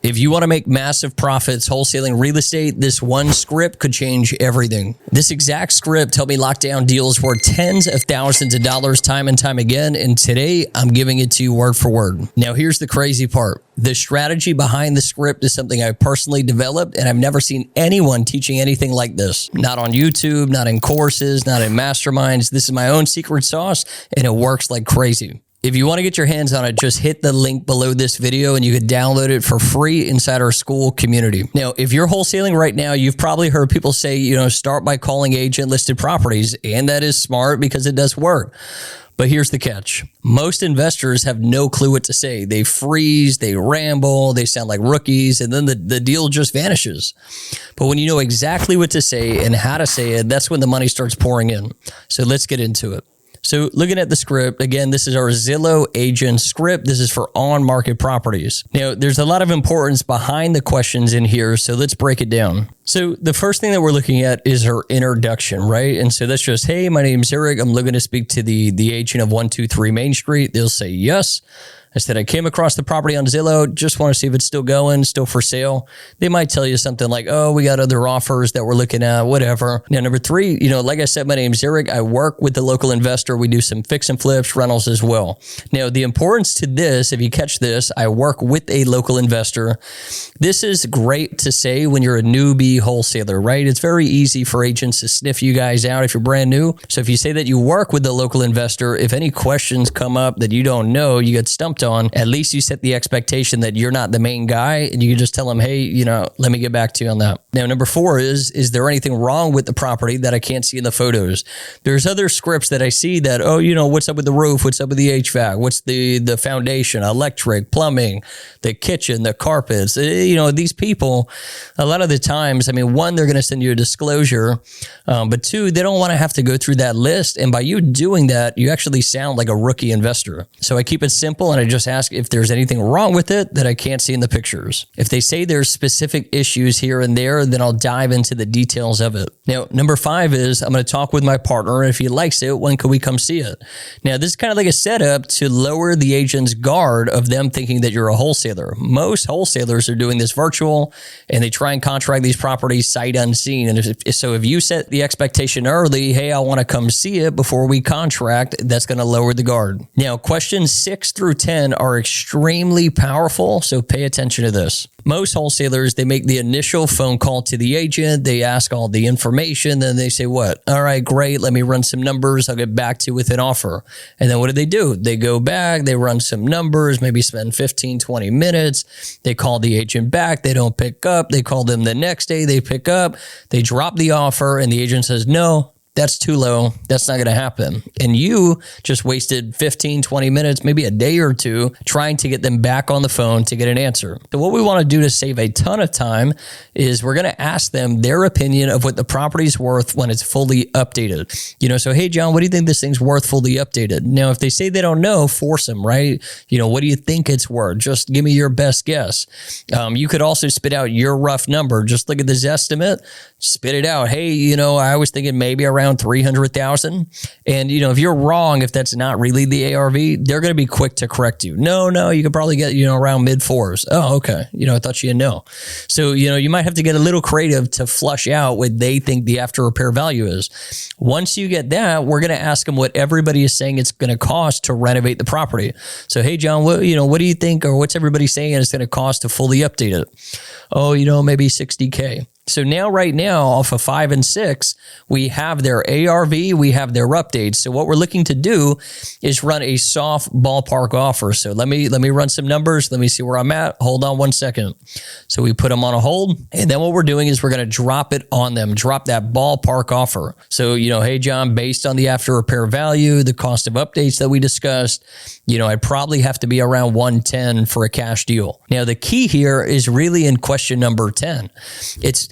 If you want to make massive profits wholesaling real estate, this one script could change everything. This exact script helped me lock down deals worth tens of thousands of dollars time and time again, and today I'm giving it to you word for word. Now, here's the crazy part. The strategy behind the script is something I personally developed, and I've never seen anyone teaching anything like this. Not on YouTube, not in courses, not in masterminds. This is my own secret sauce, and it works like crazy. If you want to get your hands on it, just hit the link below this video and you can download it for free inside our school community. Now, if you're wholesaling right now, you've probably heard people say, start by calling agent listed properties, and that is smart because it does work. But here's the catch. Most investors have no clue what to say. They freeze, they ramble, they sound like rookies, and then the deal just vanishes. But when you know exactly what to say and how to say it, that's when the money starts pouring in. So let's get into it. So looking at the script, again, this is our Zillow agent script. This is for on-market properties. Now, there's a lot of importance behind the questions in here, so let's break it down. So the first thing that we're looking at is her introduction, right? And so that's just, hey, my name's Eric. I'm looking to speak to the agent of 123 Main Street. They'll say yes. I said, I came across the property on Zillow. Just want to see if it's still going, still for sale. They might tell you something like, oh, we got other offers that we're looking at, whatever. Now, number three, like I said, my name's Eric. I work with the local investor. We do some fix and flips, rentals as well. Now, the importance to this, if you catch this, I work with a local investor. This is great to say when you're a newbie wholesaler, right? It's very easy for agents to sniff you guys out if you're brand new. So if you say that you work with the local investor, if any questions come up that you don't know, you get stumped on, at least you set the expectation that you're not the main guy and you can just tell them, hey, let me get back to you on that. Now, number four is there anything wrong with the property that I can't see in the photos? There's other scripts that I see that, what's up with the roof? What's up with the HVAC? What's the foundation, electric, plumbing, the kitchen, the carpets? These people, a lot of the times, one, they're going to send you a disclosure, but two, they don't want to have to go through that list. And by you doing that, you actually sound like a rookie investor. So I keep it simple and I just ask if there's anything wrong with it that I can't see in the pictures. If they say there's specific issues here and there, then I'll dive into the details of it. Now, number five is I'm going to talk with my partner. And if he likes it, when can we come see it? Now, this is kind of like a setup to lower the agent's guard of them thinking that you're a wholesaler. Most wholesalers are doing this virtual and they try and contract these properties sight unseen. And if you set the expectation early, hey, I want to come see it before we contract, that's going to lower the guard. Now, questions 6 through 10 are extremely powerful, so pay attention to this. Most wholesalers, they make the initial phone call to the agent. They ask all the information. Then they say, what? All right, great. Let me run some numbers. I'll get back to you with an offer. And then what do? They go back. They run some numbers, maybe spend 15, 20 minutes. They call the agent back. They don't pick up. They call them the next day. They pick up. They drop the offer. And the agent says, no, that's too low. That's not going to happen. And you just wasted 15, 20 minutes, maybe a day or two, trying to get them back on the phone to get an answer. So what we want to do to save a ton of time is we're going to ask them their opinion of what the property's worth when it's fully updated. So, hey, John, what do you think this thing's worth fully updated? Now, if they say they don't know, force them, right? What do you think it's worth? Just give me your best guess. You could also spit out your rough number. Just look at this estimate, spit it out. Hey, I was thinking maybe around 300,000. And, if you're wrong, if that's not really the ARV, they're going to be quick to correct you. No, you could probably get, around mid fours. Oh, okay. I thought you didn't know. So, you might have to get a little creative to flush out what they think the after repair value is. Once you get that, we're going to ask them what everybody is saying it's going to cost to renovate the property. So, hey, John, what do you think, or what's everybody saying it's going to cost to fully update it? Oh, maybe $60K. So right now, off of 5 and 6, we have their ARV, we have their updates. So what we're looking to do is run a soft ballpark offer. So let me run some numbers. Let me see where I'm at. Hold on one second. So we put them on a hold. And then what we're doing is we're going to drop it on them, drop that ballpark offer. So, hey, John, based on the after repair value, the cost of updates that we discussed, I'd probably have to be around 110 for a cash deal. Now, the key here is really in question number 10.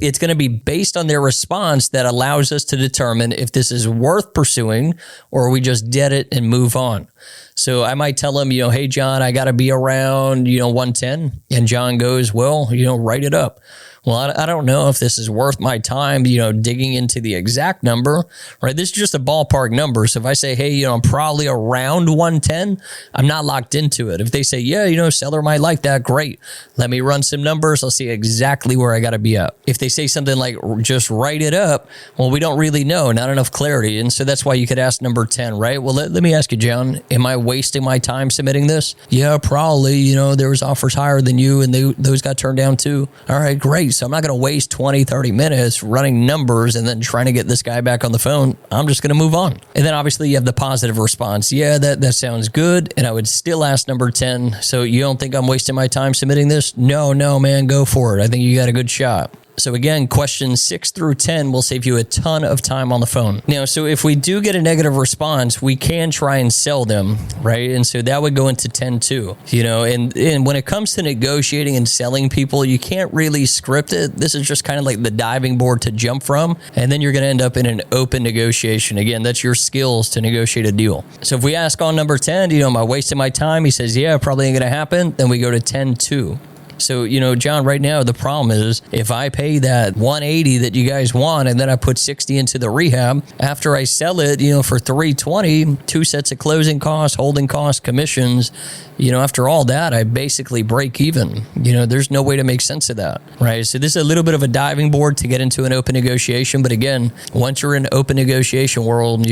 It's going to be based on their response that allows us to determine if this is worth pursuing or we just dead it and move on. So I might tell him, hey, John, I got to be around, 110. And John goes, well, write it up. Well, I don't know if this is worth my time, digging into the exact number, right? This is just a ballpark number. So if I say, hey, I'm probably around 110, I'm not locked into it. If they say, yeah, seller might like that, great. Let me run some numbers. I'll see exactly where I got to be at. If they say something like, just write it up, well, we don't really know, not enough clarity. And so that's why you could ask number 10, right? Well, let me ask you, John, am I wasting my time submitting this? Yeah, probably. There was offers higher than you and those got turned down too. All right, great. So I'm not going to waste 20, 30 minutes running numbers and then trying to get this guy back on the phone. I'm just going to move on. And then obviously you have the positive response. Yeah, that sounds good. And I would still ask number 10. So you don't think I'm wasting my time submitting this? No, man, go for it. I think you got a good shot. So again, questions 6 through 10 will save you a ton of time on the phone. Now, so if we do get a negative response, we can try and sell them, right? And so that would go into 10 too, and when it comes to negotiating and selling people, you can't really script it. This is just kind of like the diving board to jump from, and then you're going to end up in an open negotiation. Again, that's your skills to negotiate a deal. So if we ask on number 10, am I wasting my time? He says, yeah, probably ain't going to happen. Then we go to 10-2. So, John, right now, the problem is if I pay that 180 that you guys want and then I put 60 into the rehab, after I sell it, for 320, 2 sets of closing costs, holding costs, commissions, after all that, I basically break even. There's no way to make sense of that, right? So this is a little bit of a diving board to get into an open negotiation. But again, once you're in open negotiation world,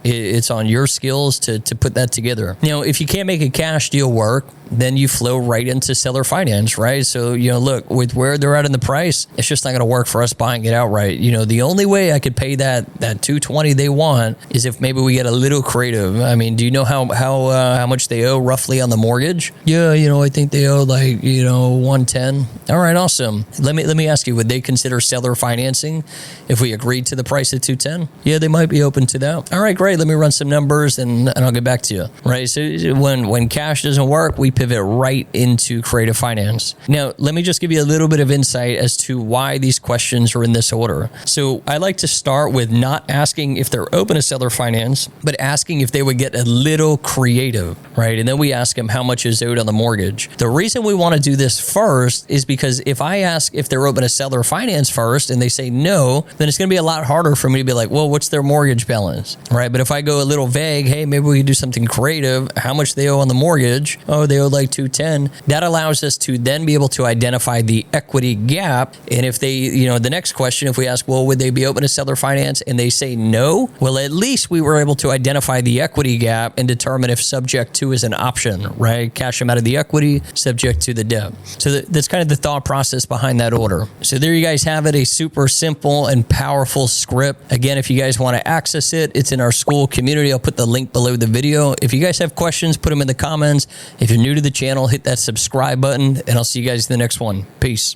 it's on your skills to put that together. If you can't make a cash deal work, then you flow right into seller finance, right? So, look, with where they're at in the price, it's just not going to work for us buying it outright. The only way I could pay that 220 they want is if maybe we get a little creative. I mean, do you know how much they owe roughly on the mortgage? Yeah, I think they owe like, 110. All right, awesome. Let me ask you, would they consider seller financing if we agreed to the price at 210? Yeah, they might be open to that. All right, great. Let me run some numbers and I'll get back to you, right? So when cash doesn't work, we pivot right into creative finance. Now, let me just give you a little bit of insight as to why these questions are in this order. So I like to start with not asking if they're open to seller finance, but asking if they would get a little creative, right? And then we ask them how much is owed on the mortgage. The reason we want to do this first is because if I ask if they're open to seller finance first and they say no, then it's going to be a lot harder for me to be like, well, what's their mortgage balance, right? But if I go a little vague, hey, maybe we can do something creative, how much they owe on the mortgage? Oh, they owe like 210. That allows us to then be able to identify the equity gap. And if they, the next question, if we ask, well, would they be open to seller finance? And they say no, well, at least we were able to identify the equity gap and determine if subject to is an option, right? Cash them out of the equity, subject to the debt. So that's kind of the thought process behind that order. So there you guys have it, a super simple and powerful script. Again, if you guys want to access it, it's in our school community. I'll put the link below the video. If you guys have questions, put them in the comments. If you're new to the channel, hit that subscribe button, and I'll see you guys in the next one. Peace.